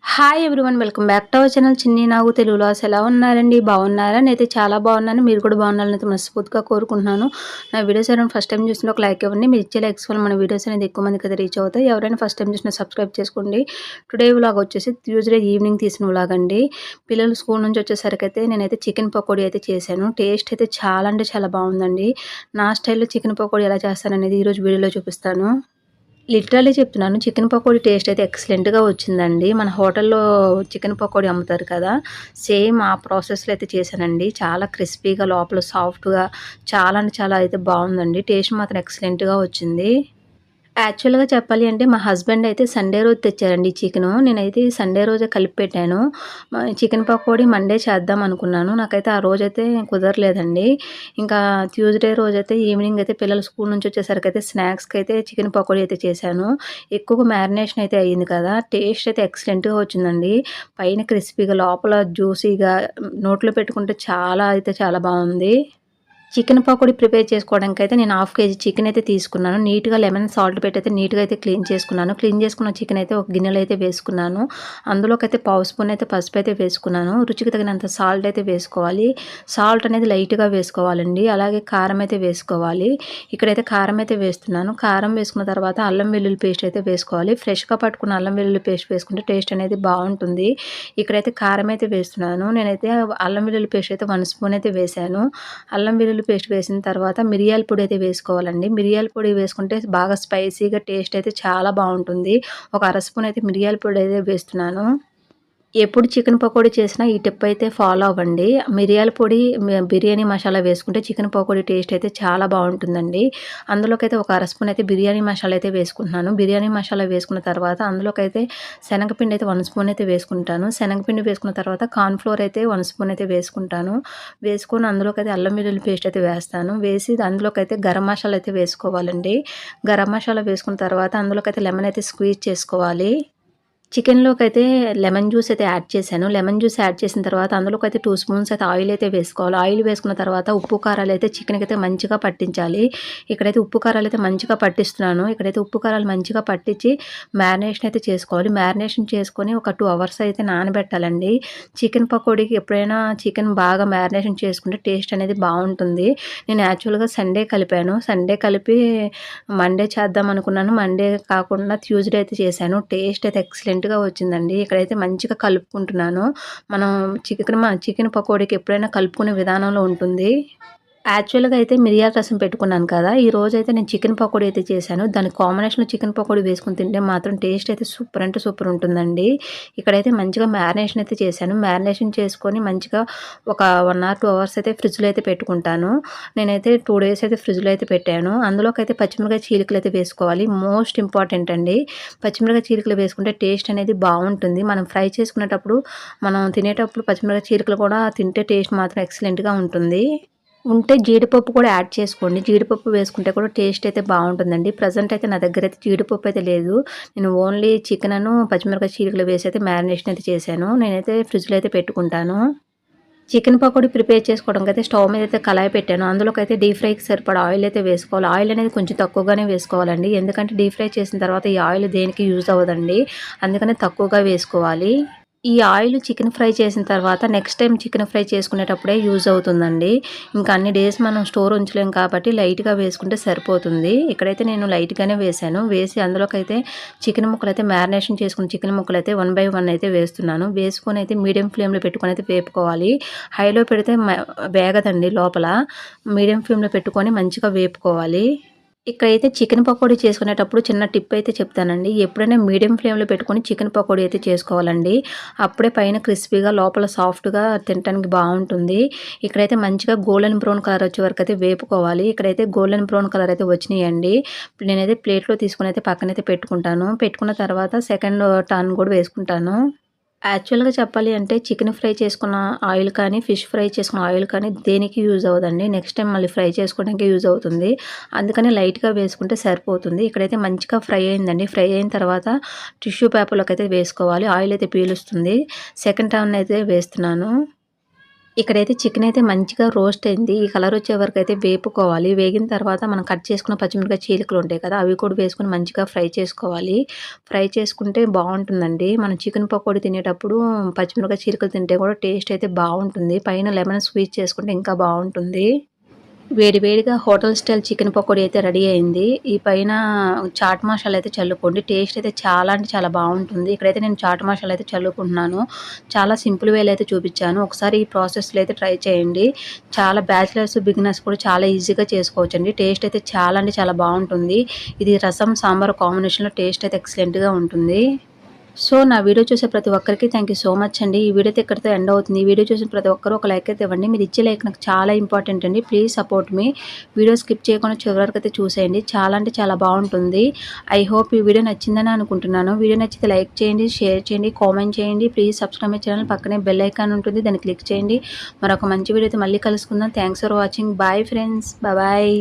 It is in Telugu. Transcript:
Hi everyone welcome back to our channel చిన్ని నాగు తెలుగులో ఎలా ఉన్నారండి బాగున్నారా నేనైతే చాలా బాగున్నాను మీరు కూడా బాగున్నారని అయితే మనస్ఫూర్తిగా కోరుకుంటున్నాను నా వీడియోస్ ఎవరైనా ఫస్ట్ టైం చూసిన ఒక లైక్ ఇవ్వండి మీరు ఇచ్చే లైక్స్ వల్ల మన వీడియోస్ అనేది ఎక్కువ మందికి అయితే రీచ్ అవుతాయి ఎవరైనా ఫస్ట్ టైం చూసినా సబ్స్క్రైబ్ చేసుకోండి టుడే వ్లాగ్ వచ్చేసి ట్యూస్డే ఈవినింగ్ తీసిన వ్లాగ్ అండి పిల్లలు స్కూల్ నుంచి వచ్చేసరికి అయితే నేనైతే చికెన్ పకోడీ అయితే చేశాను టేస్ట్ అయితే చాలా అంటే చాలా బాగుందండి నా స్టైల్లో చికెన్ పకోడీ ఎలా చేస్తాననేది ఈరోజు వీడియోలో చూపిస్తాను లిటరల్లీ చెప్తున్నాను చికెన్ పకోడీ టేస్ట్ అయితే ఎక్సలెంట్‌గా వచ్చిందండి. మన హోటల్‌లో చికెన్ పకోడీ అమ్ముతారు కదా! సేమ్ ఆ ప్రాసెస్‌లో అయితే చేశానండి. చాలా క్రిస్పీగా లోపల సాఫ్ట్‌గా చాలా అంటే చాలా అయితే బావుందండి. టేస్ట్ మాత్రం ఎక్సలెంట్‌గా వచ్చింది. యాక్చువల్‌గా చెప్పాలి అంటే మా హస్బెండ్ అయితే సండే రోజు తెచ్చారండి చికెను. నేనైతే సండే రోజే కలిపి పెట్టాను. చికెన్ పకోడీ మండే చేద్దాం అనుకున్నాను. నాకైతే ఆ రోజైతే కుదరలేదండి. ఇంకా ట్యూస్‌డే రోజైతే ఈవినింగ్ అయితే పిల్లలు స్కూల్ నుంచి వచ్చేసరికైతే స్నాక్స్‌కైతే చికెన్ పకోడీ అయితే చేశాను. ఎక్కువగా మ్యారినేషన్ అయితే అయ్యింది కదా! టేస్ట్ అయితే ఎక్సలెంట్‌గా వచ్చిందండి. పైన క్రిస్పీగా లోపల జ్యూసీగా నోట్లో పెట్టుకుంటే చాలా అయితే చాలా బావుంది. చికెన్ పకోడీ ప్రిపేర్ చేసుకోవడానికైతే నేను హాఫ్ కేజీ చికెన్ అయితే తీసుకున్నాను. నీట్‌గా లెమన్, సాల్ట్ పెట్టయితే నీట్‌గా అయితే క్లీన్ చేసుకున్నాను. క్లీన్ చేసుకున్న చికెన్ అయితే ఒక గిన్నెలో అయితే వేసుకున్నాను. అందులోకైతే పావు స్పూన్ అయితే పసుపు అయితే వేసుకున్నాను. రుచికి తగినంత సాల్ట్ అయితే వేసుకోవాలి. సాల్ట్ అనేది లైట్‌గా వేసుకోవాలండి. అలాగే కారం అయితే వేసుకోవాలి. ఇక్కడైతే కారం అయితే వేస్తున్నాను. కారం వేసుకున్న తర్వాత అల్లం వెల్లుల్లి పేస్ట్ అయితే వేసుకోవాలి. ఫ్రెష్‌గా పట్టుకున్న అల్లం వెల్లుల్లి పేస్ట్ వేసుకుంటే టేస్ట్ అనేది బావుంటుంది. ఇక్కడైతే కారం అయితే వేస్తున్నాను. నేనైతే అల్లం వెల్లుల్లి పేస్ట్ అయితే 1 స్పూన్ అయితే వేశాను. అల్లం వెల్లుల్లి పేస్ట్ వేసిన తర్వాత మిరియాల పొడి అయితే వేసుకోవాలండి. మిరియాల పొడి వేసుకుంటే బాగా స్పైసీగా టేస్ట్ అయితే చాలా బావుంటుంది. ఒక అర స్పూన్ అయితే మిరియాల పొడి అయితే వేస్తున్నాను. ఎప్పుడు చికెన్ పకోడీ చేసినా ఈ టిప్ అయితే ఫాలో అవ్వండి. మిరియాల పొడి, బిర్యానీ మసాలా వేసుకుంటే చికెన్ పకోడీ టేస్ట్ అయితే చాలా బావుంటుందండి. అందులోకైతే ఒక అర స్పూన్ అయితే బిర్యానీ మసాలా అయితే వేసుకుంటున్నాను. బిర్యానీ మసాలా వేసుకున్న తర్వాత అందులోకైతే శనగపిండి అయితే 1 స్పూన్ అయితే వేసుకుంటాను. శనగపిండి వేసుకున్న తర్వాత కార్న్ ఫ్లోర్ అయితే 1 స్పూన్ అయితే వేసుకుంటాను. వేసుకొని అందులోకైతే అల్లం వెల్లుల్లి పేస్ట్ అయితే వేస్తాను. వేసి అందులోకైతే గరం మసాలా అయితే వేసుకోవాలండి. గరం మసాలా వేసుకున్న తర్వాత అందులోకైతే లెమన్ అయితే స్క్వీజ్ చేసుకోవాలి. చికెన్‌లోకైతే లెమన్ జ్యూస్ అయితే యాడ్ చేశాను. లెమన్ జ్యూస్ యాడ్ చేసిన తర్వాత అందులోకైతే 2 స్పూన్స్ అయితే ఆయిల్ అయితే వేసుకోవాలి. ఆయిల్ వేసుకున్న తర్వాత ఉప్పు, కారాలైతే చికెన్‌కైతే మంచిగా పట్టించాలి. ఇక్కడైతే ఉప్పు, కారాలైతే మంచిగా పట్టిస్తున్నాను. ఇక్కడైతే ఉప్పు, కారాలు మంచిగా పట్టించి మ్యారినేషన్ అయితే చేసుకోవాలి. మ్యారినేషన్ చేసుకొని ఒక 2 అవర్స్ అయితే నానబెట్టాలండి. చికెన్ పకోడీకి ఎప్పుడైనా చికెన్ బాగా మ్యారినేషన్ చేసుకుంటే టేస్ట్ అనేది బావుంటుంది. నేను యాక్చువల్‌గా సండే కలిపాను. సండే కలిపి మండే చేద్దాం అనుకున్నాను. మండే కాకుండా ట్యూస్‌డే అయితే చేశాను. టేస్ట్ అయితే ఎక్సలెంట్‌గా వచ్చిందండి. ఇక్కడైతే మంచిగా కలుపుకుంటున్నాను. మనం చికెన్ పకోడీకి ఎప్పుడైనా కలుపుకునే విధానంలో ఉంటుంది. యాక్చువల్‌గా అయితే మిరియాల రసం పెట్టుకున్నాను కదా! ఈరోజైతే నేను చికెన్ పకోడీ అయితే చేశాను. దానికి కాంబినేషన్‌లో చికెన్ పకోడీ వేసుకొని తింటే మాత్రం టేస్ట్ అయితే సూపర్ అంటే సూపర్ ఉంటుందండి. ఇక్కడైతే మంచిగా మ్యారినేషన్ అయితే చేశాను. మ్యారినేషన్ చేసుకొని మంచిగా ఒక 1 ఆర్ 2 అవర్స్ అయితే ఫ్రిడ్జ్‌లో అయితే పెట్టుకుంటాను. నేనైతే 2 డేస్ అయితే ఫ్రిడ్జ్‌లో అయితే పెట్టాను. అందులోకైతే పచ్చిమిరపకాయ చీలికలు అయితే వేసుకోవాలి. మోస్ట్ ఇంపార్టెంట్ అండి. పచ్చిమిరపకాయ చీలికలు వేసుకుంటే టేస్ట్ అనేది బావుంటుంది. మనం ఫ్రై చేసుకునేటప్పుడు, మనం తినేటప్పుడు పచ్చిమిరపకాయ చీలికలు కూడా తింటే టేస్ట్ మాత్రం ఎక్సలెంట్‌గా ఉంటుంది. ఉంటే జీడిపప్పు కూడా యాడ్ చేసుకోండి. జీడిపప్పు వేసుకుంటే కూడా టేస్ట్ అయితే బావుంటుందండి. ప్రెజెంట్ అయితే నా దగ్గరైతే జీడిపప్పు అయితే లేదు. నేను ఓన్లీ చికెనును, పచ్చిమిరపకాయ చీలికలు వేసి అయితే మ్యారినేషన్ అయితే చేశాను. నేనైతే ఫ్రిడ్జ్‌లో అయితే పెట్టుకుంటాను. చికెన్ పకోడీ ప్రిపేర్ చేసుకోవడానికైతే స్టవ్ మీద అయితే కళాయి పెట్టాను. అందులోకైతే డీప్ ఫ్రైకి సరిపడా ఆయిల్ అయితే వేసుకోవాలి. ఆయిల్ అనేది కొంచెం తక్కువగానే వేసుకోవాలండి. ఎందుకంటే డీప్ ఫ్రై చేసిన తర్వాత ఈ ఆయిల్ దేనికి యూజ్ అవ్వదండి. అందుకని తక్కువగా వేసుకోవాలి. ఈ ఆయిల్ చికెన్ ఫ్రై చేసిన తర్వాత నెక్స్ట్ టైమ్ చికెన్ ఫ్రై చేసుకునేటప్పుడే యూజ్ అవుతుందండి. ఇంకా అన్ని డేస్ మనం స్టోర్ ఉంచలేం కాబట్టి లైట్‌గా వేసుకుంటే సరిపోతుంది. ఇక్కడైతే నేను లైట్‌గానే వేశాను. వేసి అందులోకైతే చికెన్ ముక్కలైతే మ్యారినేషన్ చేసుకున్న చికెన్ ముక్కలైతే 1 బై 1 అయితే వేస్తున్నాను. వేసుకొని అయితే మీడియం ఫ్లేమ్‌లో పెట్టుకొని అయితే వేపుకోవాలి. హైలో పెడితే వేగదండి లోపల. మీడియం ఫ్లేమ్‌లో పెట్టుకొని మంచిగా వేపుకోవాలి. ఇక్కడైతే చికెన్ పకోడీ చేసుకునేటప్పుడు చిన్న టిప్ అయితే చెప్తానండి. ఎప్పుడైనా మీడియం ఫ్లేమ్‌లో పెట్టుకొని చికెన్ పకోడీ అయితే చేసుకోవాలండి. అప్పుడే పైన క్రిస్పీగా లోపల సాఫ్ట్‌గా తినటానికి బావుంటుంది. ఇక్కడైతే మంచిగా గోల్డెన్ బ్రౌన్ కలర్ వచ్చే వరకు అయితే వేపుకోవాలి. ఇక్కడైతే గోల్డెన్ బ్రౌన్ కలర్ అయితే వచ్చినాయండి. నేనైతే ప్లేట్‌లో తీసుకొని అయితే పక్కనైతే పెట్టుకుంటాను. పెట్టుకున్న తర్వాత సెకండ్ టర్న్ కూడా వేసుకుంటాను. యాక్చువల్‌గా చెప్పాలి అంటే చికెన్ ఫ్రై చేసుకున్న ఆయిల్ కానీ, ఫిష్ ఫ్రై చేసుకున్న ఆయిల్ కానీ దేనికి యూజ్ అవ్వదండి. నెక్స్ట్ టైమ్ మళ్ళీ ఫ్రై చేసుకోవడానికే యూజ్ అవుతుంది. అందుకని లైట్‌గా వేసుకుంటే సరిపోతుంది. ఇక్కడైతే మంచిగా ఫ్రై అయిందండి. ఫ్రై అయిన తర్వాత టిష్యూ పేపర్‌లోకి అయితే వేసుకోవాలి. ఆయిల్ అయితే పీలుస్తుంది. సెకండ్ టర్న్ అయితే వేస్తున్నాను. ఇక్కడైతే చికెన్ అయితే మంచిగా రోస్ట్ అయింది. ఈ కలర్ వచ్చే వరకు అయితే వేపుకోవాలి. వేగిన తర్వాత మనం కట్ చేసుకున్న పచ్చిమిరపకాయ చీలికలు ఉంటాయి కదా! అవి కూడా వేసుకొని మంచిగా ఫ్రై చేసుకోవాలి. ఫ్రై చేసుకుంటే బావుంటుందండి. మనం చికెన్ పకోడీ తినేటప్పుడు పచ్చిమిరపకాయ చీలికలు తింటే కూడా టేస్ట్ అయితే బావుంటుంది. పైన లెమన్ స్క్వీజ్ చేసుకుంటే ఇంకా బావుంటుంది. వేడి వేడిగా హోటల్ స్టైల్ చికెన్ పకోడీ అయితే రెడీ అయింది. ఈ పైన చాట్ మసాలా అయితే చల్లుకోండి. టేస్ట్ అయితే చాలా అంటే చాలా బావుంటుంది. ఇక్కడైతే నేను చాట్ మసాలా అయితే చల్లుకుంటున్నాను. చాలా సింపుల్ వేలో అయితే చూపిచ్చాను. ఒకసారి ఈ ప్రాసెస్‌లో అయితే ట్రై చేయండి. చాలా బ్యాచిలర్స్, బిగినర్స్ కూడా చాలా ఈజీగా చేసుకోవచ్చండి. టేస్ట్ అయితే చాలా అంటే చాలా బావుంటుంది. ఇది రసం, సాంబార్ కాంబినేషన్‌లో టేస్ట్ అయితే ఎక్సలెంట్‌గా ఉంటుంది. సో, నా వీడియో చూసే ప్రతి ఒక్కరికి థ్యాంక్ యూ సో మచ్ అండి. ఈ వీడియో అయితే ఇక్కడితో ఎండ్ అవుతుంది. ఈ వీడియో చూసిన ప్రతి ఒక్కరు ఒక లైక్ అయితే ఇవ్వండి. మీరు ఇచ్చే లైక్ నాకు చాలా ఇంపార్టెంట్ అండి. Please support me. Video skip చేయకుండా చివరి వరకు అయితే చూసేయండి. చాలా అంటే చాలా బావుంటుంది. ఐ హోప్ ఈ వీడియో నచ్చిందని అనుకుంటున్నాను. వీడియో నచ్చితే లైక్ చేయండి, షేర్ చేయండి, కామెంట్ చేయండి. Please subscribe my channel. పక్కనే బెల్ ఐకాన్ ఉంటుంది. దాన్ని క్లిక్ చేయండి. మరొక మంచి వీడియోతో మళ్ళీ కలుసుకుందాం. Thanks for watching. Bye friends. Bye.